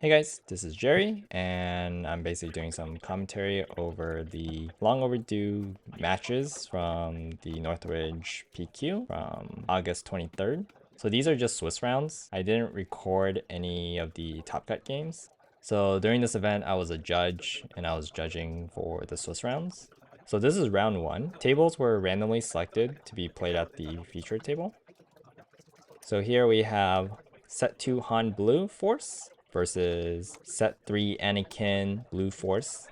Hey guys, this is Jerry, and I'm basically doing some commentary over the long overdue matches from the Northridge PQ from August 23rd. So these are just Swiss rounds. I didn't record any of the Top Cut games. So during this event, I was a judge, and I was judging for the Swiss rounds. So this is round 1. Tables were randomly selected to be played at the featured table. So here we have set 2 Han Blue Force versus set 3 Anakin Blue Force.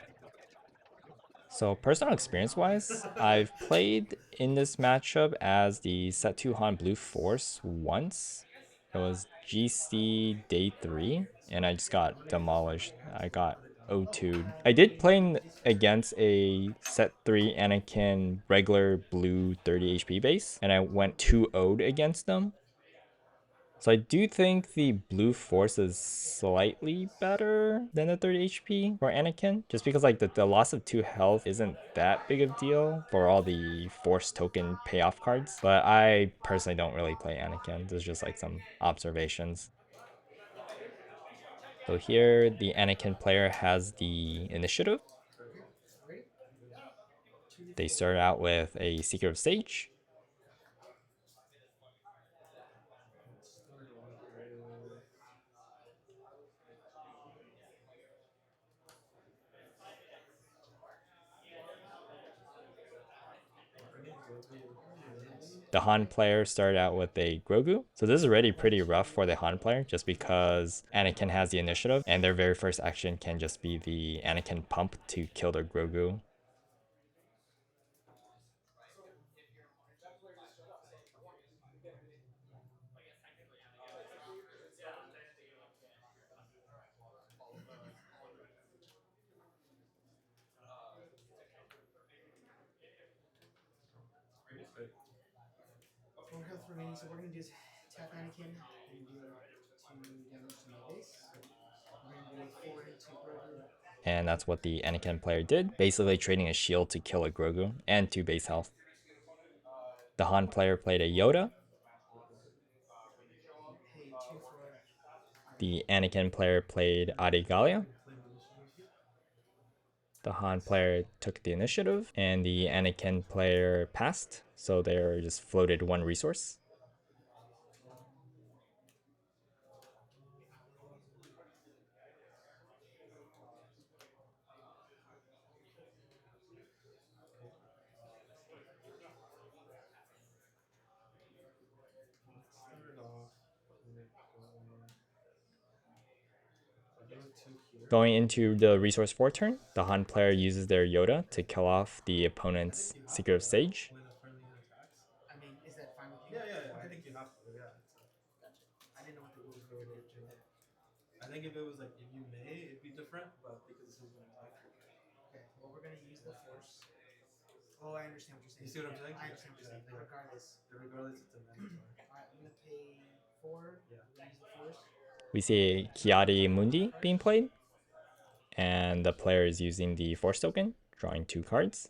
So personal experience wise, I've played in this matchup as the set 2 Han Blue Force once. It was GC day 3 and I just got demolished. I got O2'd. I did play against a set 3 Anakin regular blue 30 HP base and I went 2-0'd against them. So I do think the blue force is slightly better than the 30 HP for Anakin, just because like the loss of 2 health isn't that big of a deal for all the force token payoff cards. But I personally don't really play Anakin. This is just like some observations. So here the Anakin player has the initiative. They start out with a Secret of Sage. The Han player started out with a Grogu. So this is already pretty rough for the Han player just because Anakin has the initiative and their very first action can just be the Anakin pump to kill their Grogu. Four health remaining, so we're gonna do is tap Anakin and deal 2 damage to my base. We're gonna do a 4 into Grogu. And that's what the Anakin player did, basically trading a shield to kill a Grogu and 2 base health. The Han player played a Yoda. Pay 2 for. The Anakin player played Adigalia. The Han player took the initiative, and the Anakin player passed, so they're just floated 1 resource. Going into the resource 4 turn, the Han player uses their Yoda to kill off the opponent's Secret of Sage. I mean, is that fine with you? Yeah. I think you have to. Yeah. Gotcha. I didn't know what the rules were related to that. I think if it was like if you may, it'd be different, but because this is an attack. Okay, well, we're gonna use the Force. Oh, I understand what you're saying. You see what I'm saying? I understand what you're saying. Regardless. Regardless, it's a mandatory. Alright, I'm gonna pay 4. Yeah. We're gonna use the Force. We see Kiadi Mundi being played, and the player is using the Force token, drawing 2 cards.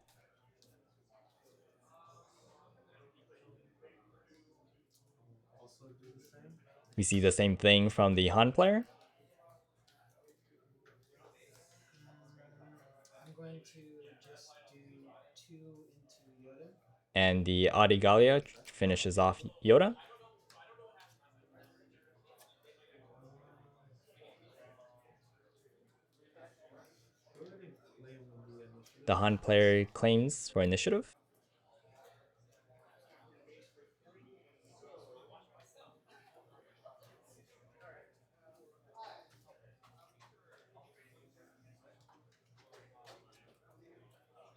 Also do the same. We see the same thing from the Han player. I'm going to just do 2 into Yoda. And the Adigalia finishes off Yoda. The Han player claims for initiative.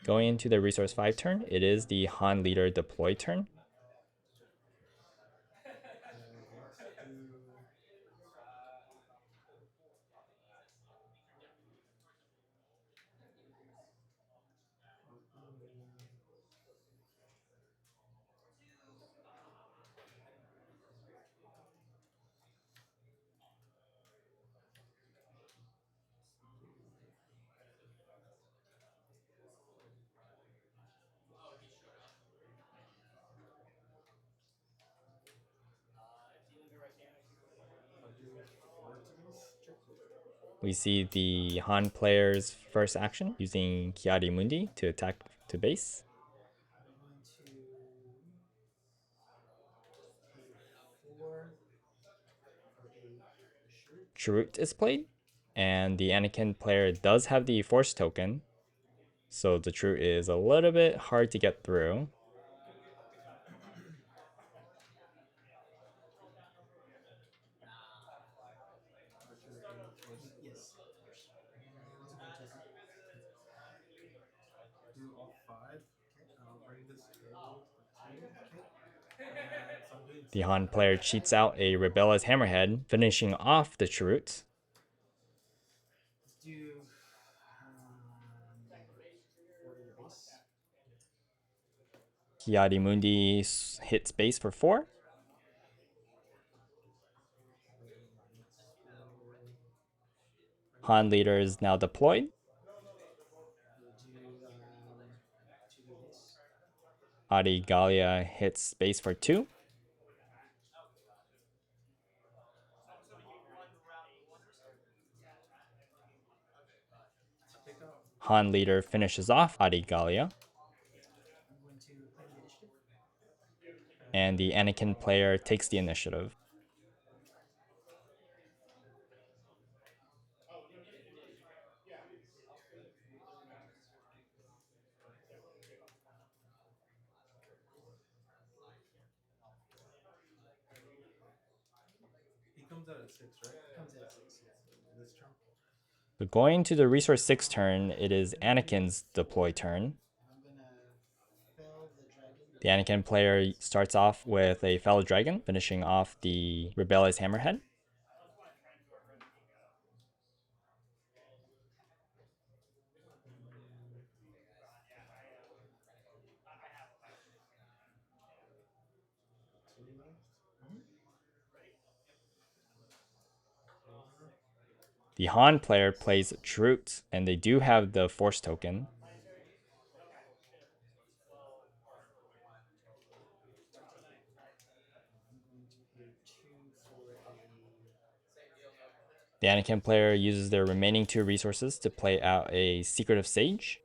Going into the resource 5 turn, it is the Han leader deploy turn. We see the Han player's first action using Kiari Mundi to attack to base. I'm going to pay 4 for a shirt. Chirrut is played, and the Anakin player does have the Force token, so the Chirrut is a little bit hard to get through. Yes, of course. What's a good token? Do all 5. Okay. I'll bring this gold for 2. Okay. And so I'm doing The 6. Han player cheats out a Rebellious Hammerhead, finishing off the Chirrut. Let's do 4 to your base. Kiari Mundi hits base for 4. Han leader is now deployed. We'll do 2 to your base. Adi Gallia hits base for 2. Pick out. Han leader finishes off Adi Gallia. I'm going to claim the initiative. And the Anakin player takes the initiative. He comes out at 6, right? Comes at 6. Yeah. This turn. So going to the resource 6 turn, it is Anakin's deploy turn. I'm gonna fell the dragon. The Anakin player starts off with a Fellow Dragon, finishing off the Rebellious Hammerhead. The Han player plays Chirrut, and they do have the Force token. I'm going to pay 2 for a. The Anakin player uses their remaining 2 resources to play out a Secretive Sage.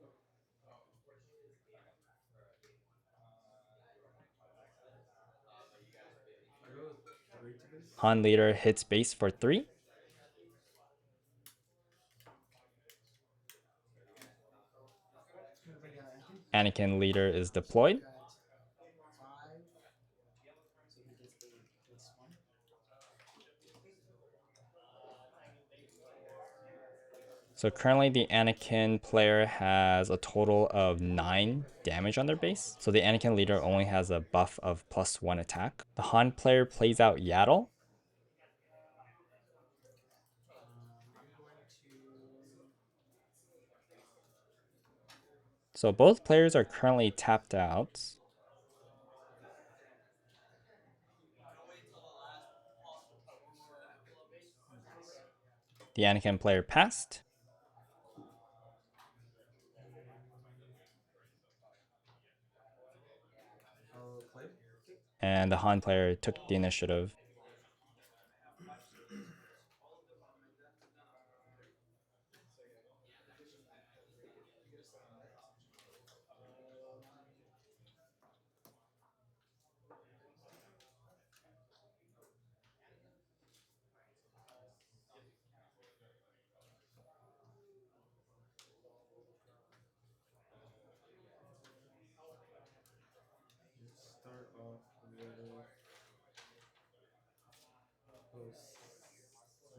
I go with 3 to base. Han leader hits base for 3. I'm gonna bring out Anakin. Anakin leader is deployed. Got 5. So he gets a +1. So currently the Anakin player has a total of 9 damage on their base. So the Anakin leader only has a buff of +1 attack. The Han player plays out Yaddle. I'm going to. So both players are currently tapped out. The Anakin player passed, I'll play. and the Han player took the initiative. Let's start off with those.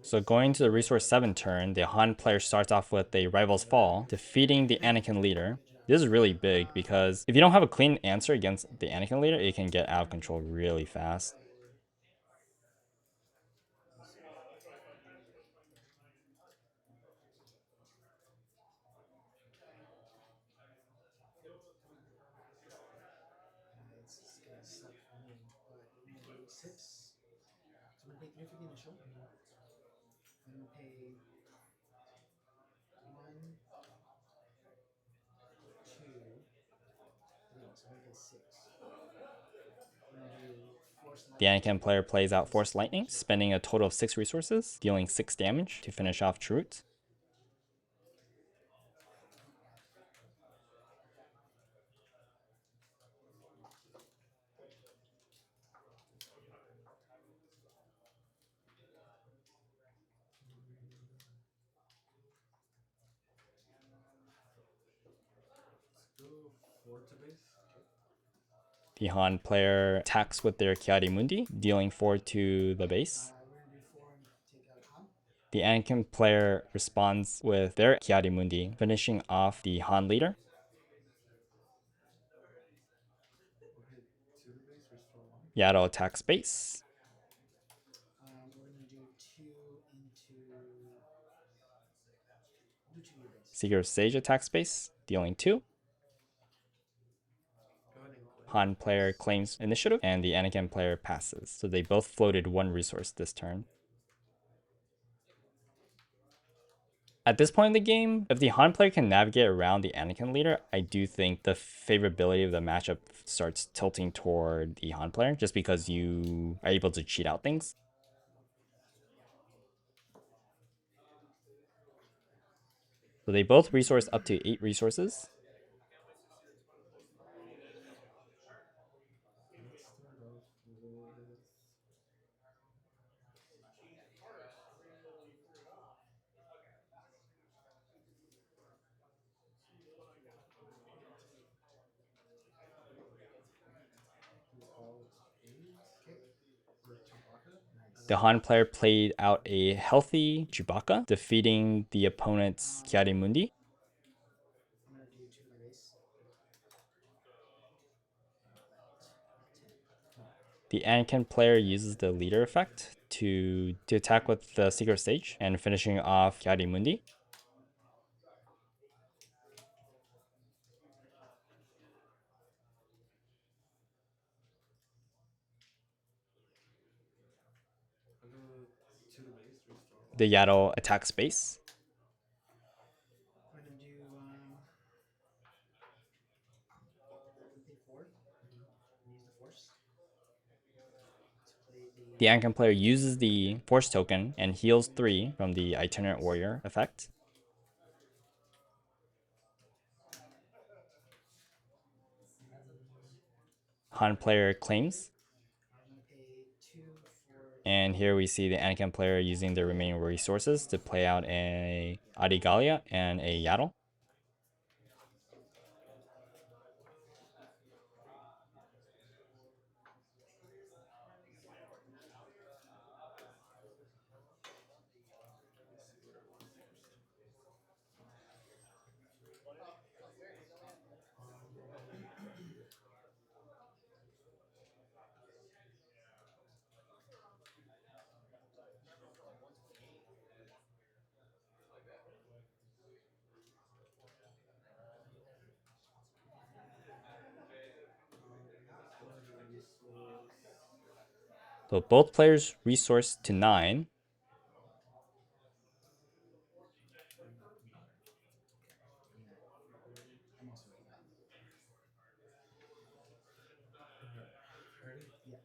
So going to the resource 7 turn, the Han player starts off with a Rival's Fall, defeating the Anakin leader. This is really big because if you don't have a clean answer against the Anakin leader, it can get out of control really fast. It's gonna suck for me, but I'm gonna do 6. So I'm gonna pay 3 for the initial. I'm gonna pay 1, 2, 3. So I'm gonna pay 6. I'm gonna do Force The Lightning. Anakin player plays out Force Lightning, spending a total of 6 resources, dealing 6 damage to finish off Chirrut. 4 to base. Okay. The Han player attacks with their Kiari Mundi, dealing 4 to the base. We're gonna do 4 and take out Han. The Anakin player responds with their Kiari Mundi, finishing off the Han leader. We'll hit 2 to base, restore 1. Yaddle attacks base. We're gonna do 2 into. Do 2 your base. Seeker of Sage attacks base, dealing 2. Go ahead and claim. Han player claims initiative, and the Anakin player passes. So they both floated 1 resource this turn. At this point in the game, if the Han player can navigate around the Anakin leader, I do think the favorability of the matchup starts tilting toward the Han player, just because you are able to cheat out things. So they both resource up to 8 resources. Let's start off with out 8. Okay. For Chewbacca. Nice. The Han player played out a healthy Chewbacca, defeating the opponent's Kiari Mundi. I'm gonna do 2 to my base. The Anakin player uses the leader effect to attack with the Secret Stage and finishing off Kiari Mundi. I'll go 2 to base, restore 1. The Yaddle attacks base. I'm gonna do pay 4 and use the force to play The Anakin player uses the Force token and heals 3 from the Itinerant Warrior effect. Han player claims. I'm gonna pay 2 for. And here we see the Anakin player using their remaining resources to play out a Adigalia and a Yaddle. So both players resource to 9. I'm also at 9. Ready? Yeah.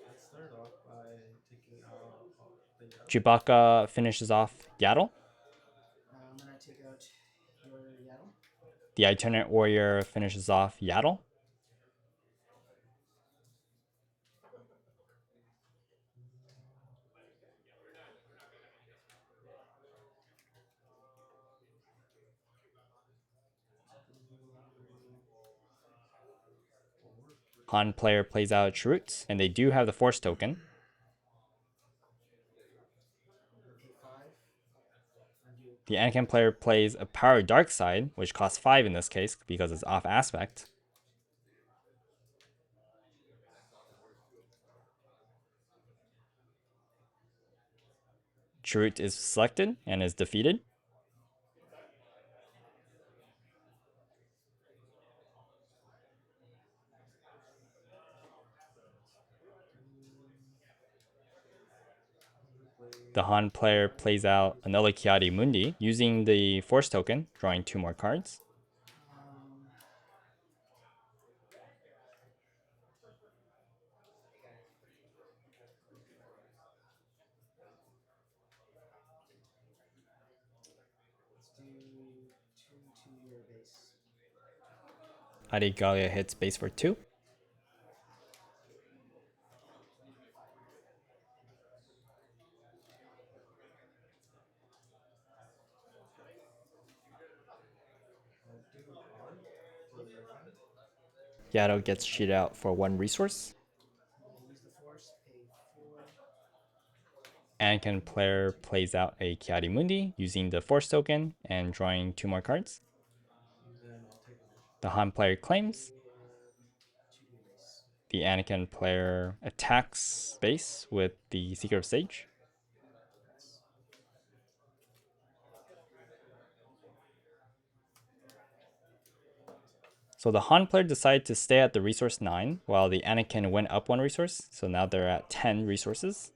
Let's start off by taking out the Yaddle. Chewbacca finishes off Yaddle. I'm gonna take out your Yaddle. The Itinerant Warrior finishes off Yaddle. Han player plays out Chirrut, and they do have the Force token. Pay 5. Undo. The Anakin player plays a Power Dark Side, which costs 5 in this case because it's off aspect. Chirrut is selected and is defeated. The Han player plays out another Kiari Mundi using the Force token, drawing 2 more cards. Let's do 2 to your base. Adigalia hits base for 2. I'll do a card. Yaddle gets cheated out for 1 resource. I use the force, pay 4. Anakin player plays out a Kiadi using the force token and drawing 2 more cards. Then I'll take the mission. The Han player claims. 2 base. The Anakin player attacks base with the Secret of Sage. So the Han player decided to stay at the resource 9 while the Anakin went up 1 resource. So now they're at 10 resources.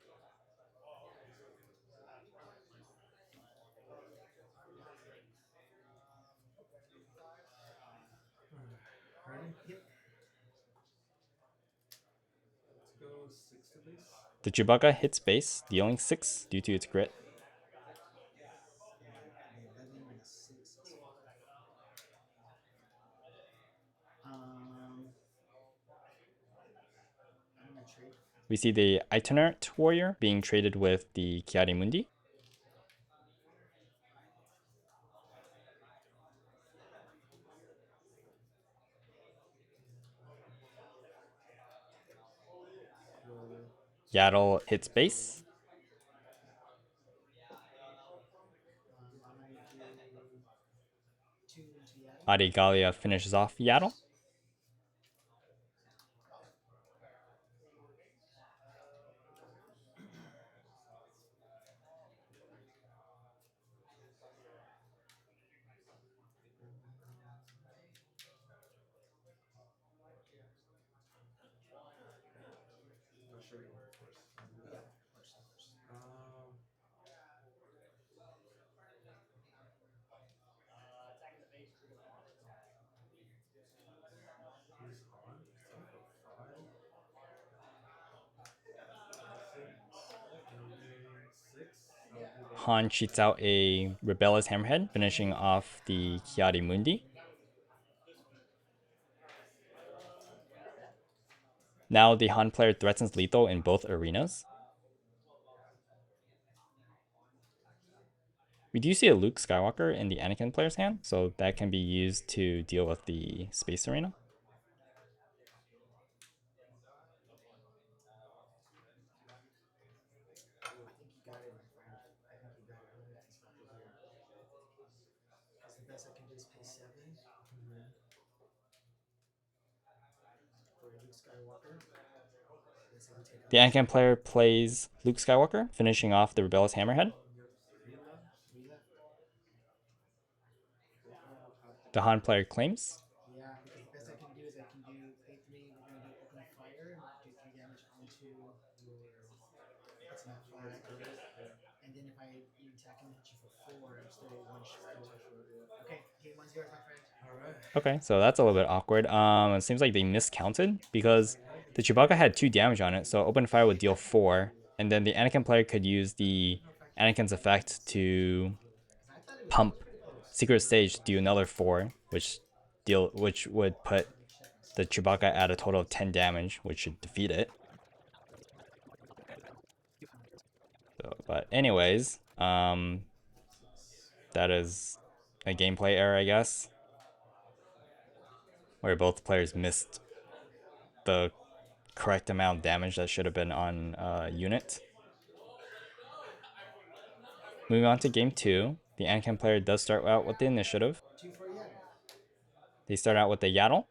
Ready? Yep. Let's go 6 to base. The Chewbacca hits base, dealing 6 due to its grit. 11 and a 6 is 5. I'm gonna trade. We see the Itinerant Warrior being traded with the Kiadi Mundi. Yaddle hits base. I'm gonna do 2 into Yaddle. Adigalia finishes off Yaddle. Not sure you want first. He's on. So I'll go 5. And then 6. I'll do the Han cheats out a Rebellious Hammerhead, finishing off the Kiadi Mundi. Now the Han player threatens lethal in both arenas. We do see a Luke Skywalker in the Anakin player's hand, so that can be used to deal with the space arena. I think you got it, my friend. I think you got it. I'm gonna have to stop it here. Because the best I can do is pay 7 for Luke Skywalker. Yes, I can take The others. Anakin player plays Luke Skywalker, finishing off the Rebellious Hammerhead. Rila. The Han player claims. Yeah, because the best I can do is I can do pay 3. We're gonna do open fire, do 3 damage onto your. It's not 5. And then if I attack and hit you for 4, I'm still 1 short. Okay, game 1's yours, my friend. Alright. Okay, so that's a little bit awkward. It seems like they miscounted because the Chewbacca had 2 damage on it, so open fire would deal 4, and then the Anakin player could use the Anakin's effect to I thought it was pump pretty close. Secret Stage to do another 4, which would put the Chewbacca at a total of 10 damage, which should defeat it. So, but anyways, that is a gameplay error, I guess, where both players missed the correct amount of damage that should have been on unit. Moving on to game 2, the Anakin player does start out with the initiative. 2 for Yaddle. They start out with the Yaddle.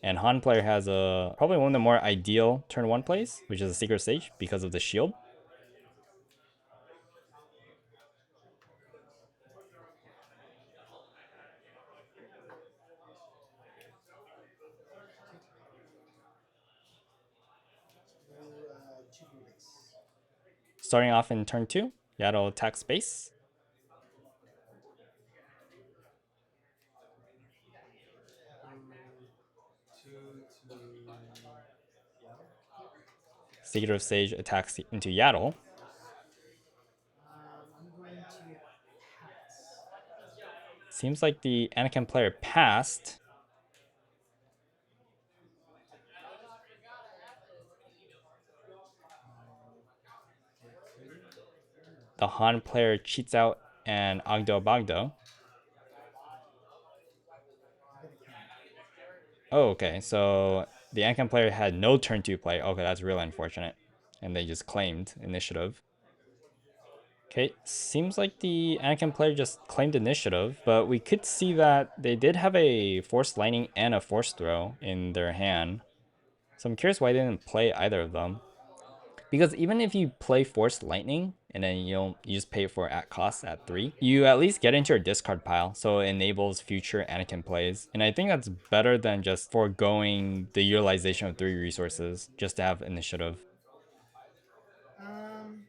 And Han player has a probably one of the more ideal turn 1 plays, which is a Secret Sage because of the shield. Do 2 blue base. Starting off in turn 2, Yaddle attacks base. Two to Yaddle. Secret of Sage attacks into Yaddle. I'm going to pass. seems like the Anakin player passed. The Han player cheats out an Agdo Bagdo. Oh, okay. So the Anakin player had no turn 2 play. Okay, that's really unfortunate. And they just claimed initiative. Okay, seems like the Anakin player just claimed initiative, but we could see that they did have a Force Lightning and a Force Throw in their hand. So I'm curious why they didn't play either of them. Because even if you play Force Lightning and then you just pay for at cost at 3, you at least get into your discard pile, so it enables future Anakin plays. And I think that's better than just foregoing the utilization of 3 resources just to have initiative. Um,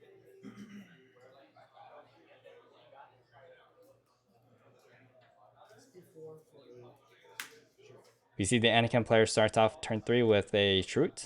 64 for a sure. We see the Anakin player starts off turn 3 with a Shrewd.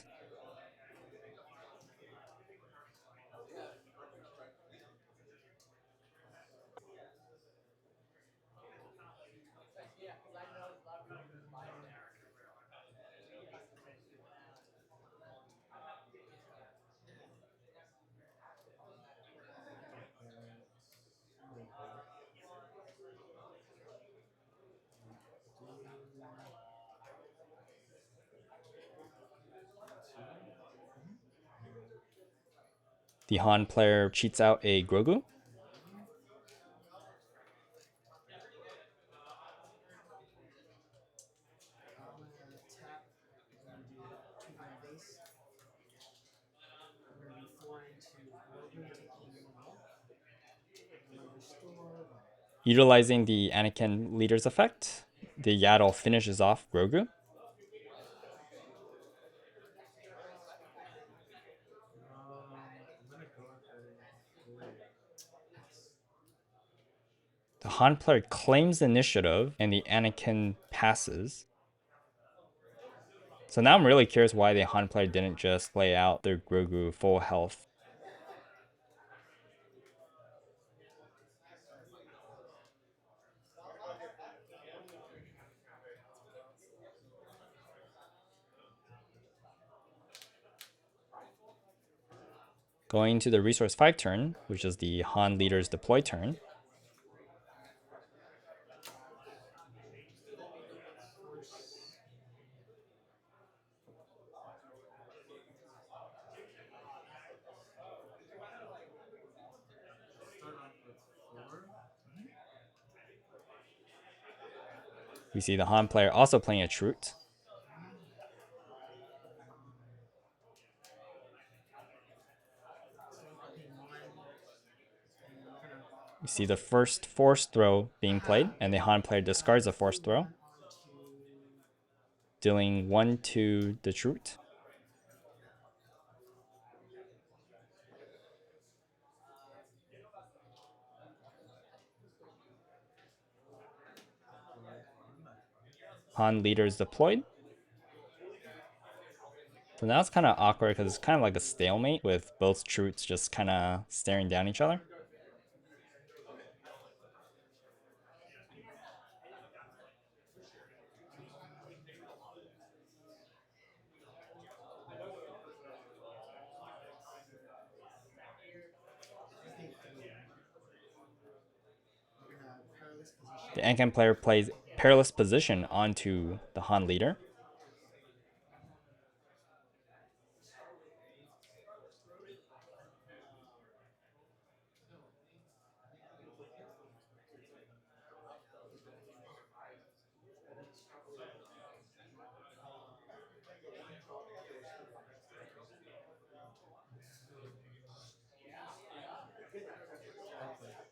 The Han player cheats out a Grogu. I'm gonna tap. I'm gonna do 2 for my base. I'm gonna be 4 into Grogu, taking 1 off. I'm gonna restore 1. Utilizing the Anakin leader's effect, the Yaddle finishes off Grogu. I'm gonna go ahead and play. Pass. The Han player claims initiative and the Anakin passes. So now I'm really curious why the Han player didn't just play out their Grogu full health. Going to the resource 5 turn, which is the Han leader's deploy turn. Start off with 4. We see the Han player also playing a Shrewd. We see the first Force Throw being played, and the Han player discards a Force Throw, dealing 1 to the Shrewd. Han leader is deployed. So now it's kind of awkward because it's kind of like a stalemate with both Shrewds just kind of staring down each other. The Anakin player plays Perilous Position onto the Han leader.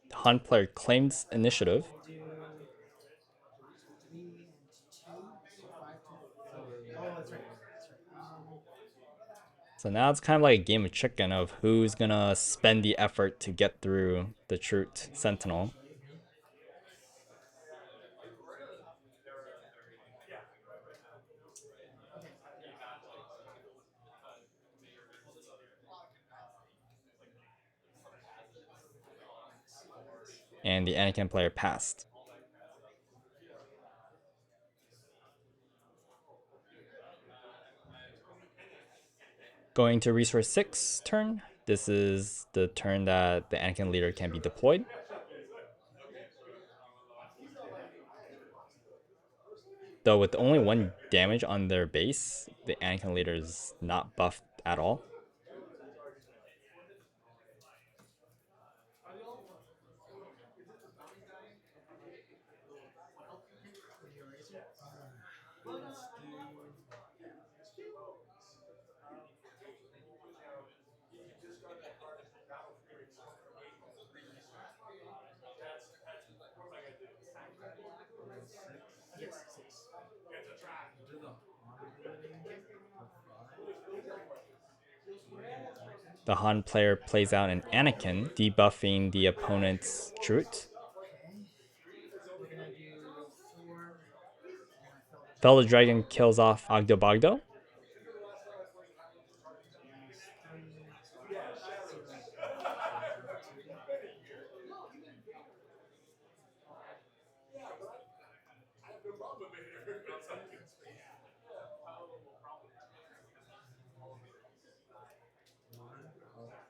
The Han player claims initiative. Do 3 and 2, so 5 to 4. Oh, that's right. That's right. So now it's kind of like a game of chicken of who's gonna spend the effort to get through the Shrewd Sentinel. And the Anakin player passed. Going to resource 6 turn. This is the turn that the Anakin leader can be deployed. Though with only 1 damage on their base, the Anakin leader is not buffed at all. Let's do. Yes, 6. We'll do the Han ability for 5. The Han player plays out an Anakin, debuffing the opponent's Chirrut. Okay. We're gonna do 4. And I fell the Fellow Dragon kills off Agdo Bagdo. minus 3. 0.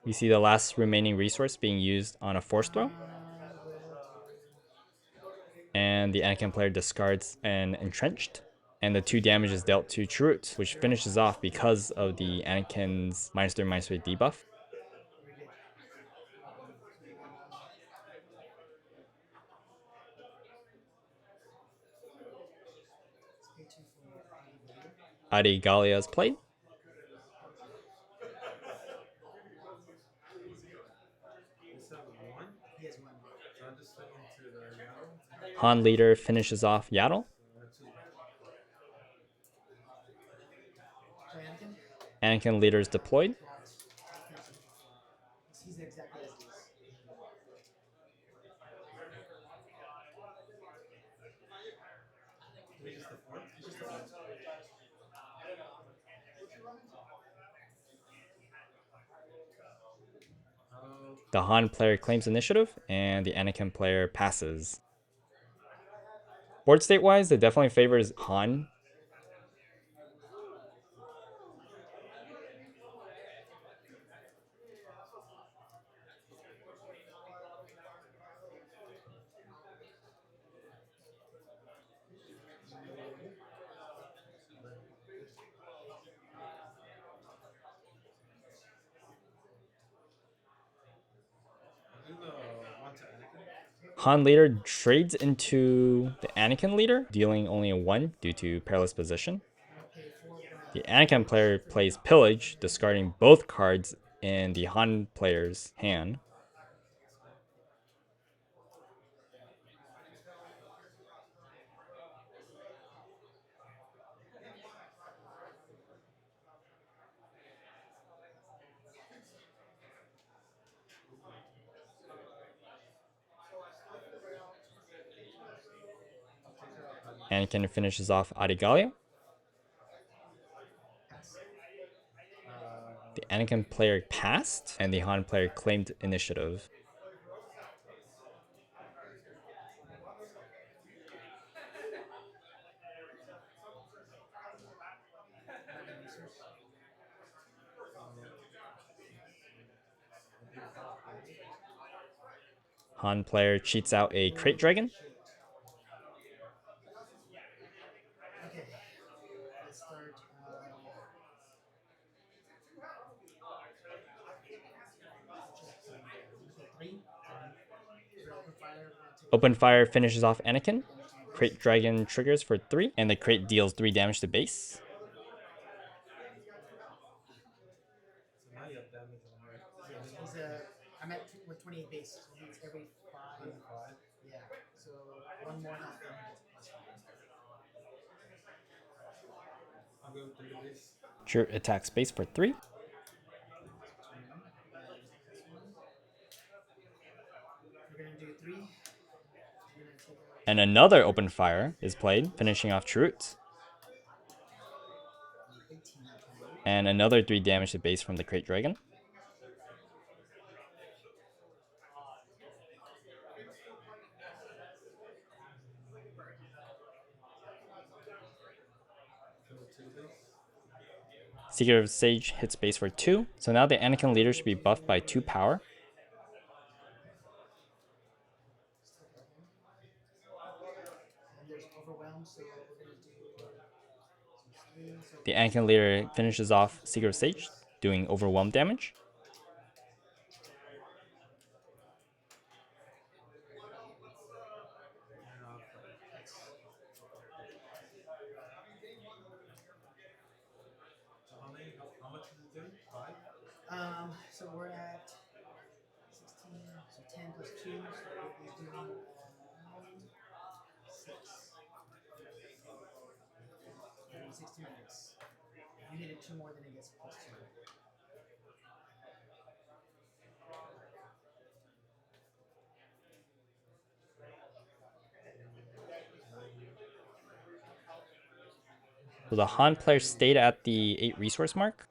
We see the last remaining resource being used on a force throw. And the Anakin player discards an Entrenched. And the 2 damage is dealt to Chirrut, which finishes off because of the Anakin's -3/-3 debuff. Adi Gallia is played. This have 1. He has 1. So I just swing into the Yaddle. Han leader finishes off Yaddle. Play Anakin. Anakin leader is deployed. He's exactly as it is. He's just the 4th. He's just a 4. Oh, The Han player claims initiative, and the Anakin player passes. Board state wise, it definitely favors Han. I'll do the 1 to Anakin. Han leader trades into the Anakin leader, dealing only a 1 due to perilous position. The Anakin player plays Pillage, discarding both cards in the Han player's hand. Anakin finishes off Adigalia. The Anakin player passed, and the Han player claimed initiative. Han player cheats out a Crate Dragon. Okay. Let's start. Three. Open fire. Open fire finishes off Anakin. Crate Dragon triggers for 3, and the crate deals 3 damage to base. So now you have damage on right. Yeah, he's a. I'm at 28 base, so he's every 5. 5. Yeah. So 1 more health than he gets +5. I'll go 3 base. Sure, attack space for 3. We're gonna do 3. And another open fire is played, finishing off Chirrut. 18. And another 3 damage to base from the Crate Dragon. Go 2 base. Seeker of Sage hits base for 2. So now the Anakin leader should be buffed by 2 power. And there's overwhelm, so we're gonna do The Anakin leader finishes off Seeker of Sage, doing overwhelm damage. How much is it doing? 5? So we're at 16, so 10 plus 2, so we'll be doing 6. 60 minutes. If you hit it 2 more, then it gets plus 2. So the Han player stayed at the 8 resource mark.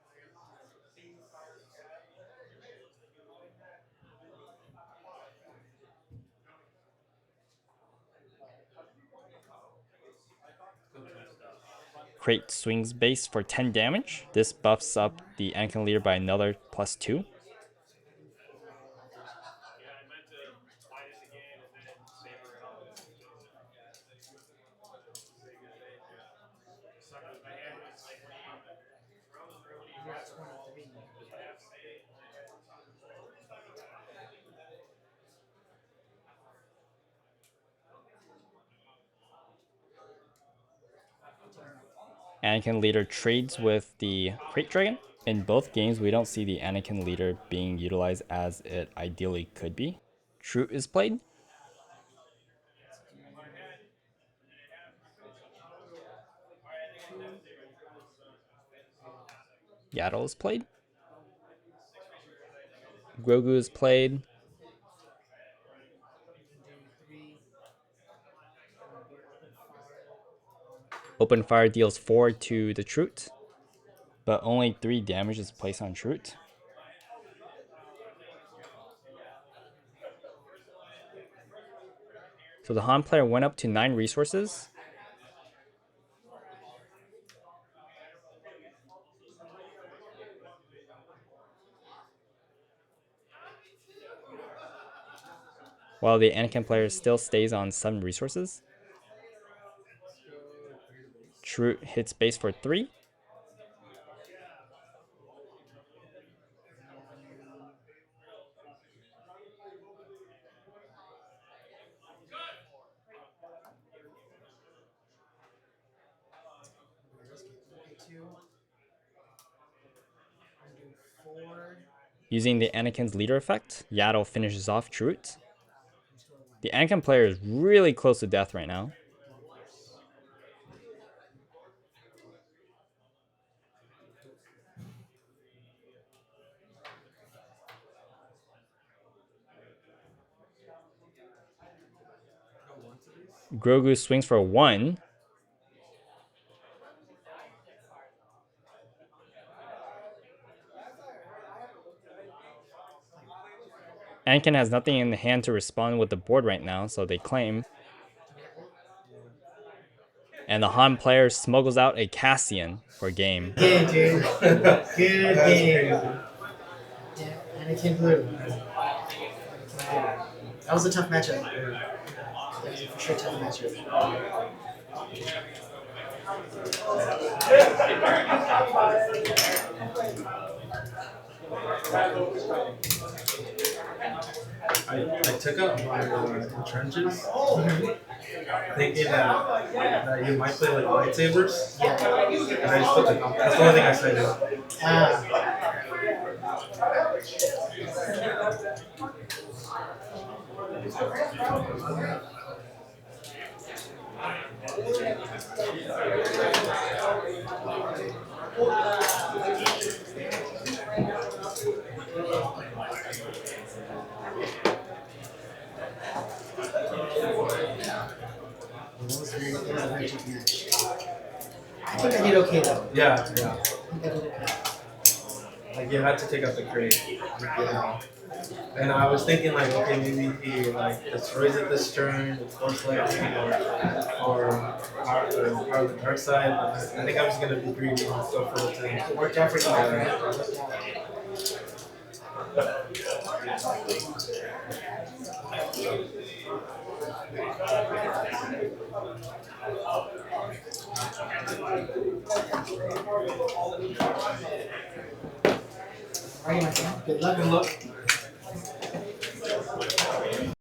Crate swings base for 10 damage. This buffs up the Anakin leader by another plus 2. You're at 23. Anakin leader trades with the Crate Dragon. In both games, we don't see the Anakin leader being utilized as it ideally could be. True is played. Yaddle is played. Grogu is played. Open fire deals 4 to the Trute, but only 3 damage is placed on Trute. So the Han player went up to 9 resources. While the Anakin player still stays on 7 resources. True hits base for 3. Using the Anakin's leader effect, Yaddle finishes off Trute. The Anakin player is really close to death right now. Grogu swings for 1. Anakin has nothing in the hand to respond with the board right now, so they claim. And the Han player smuggles out a Cassian for game. Good game, dude. Good game. Yeah, Anakin Blue. That was a tough matchup. That was a for sure tough matchup. I took out my entrenches, thinking that you might play like lightsabers. Yeah. And I just put that's the only thing I said. That was a very tough match. I think I did okay though. Yeah. I think I did okay. Like you had to take out the crate. Yeah. And I was thinking like, okay, maybe he like destroys it this turn, it's force lightning, or power the dark side. But I think I'm just gonna be greedy and go for the turn. It worked out for you, right? It worked out. Alrighty, my friend. Good luck. Good luck.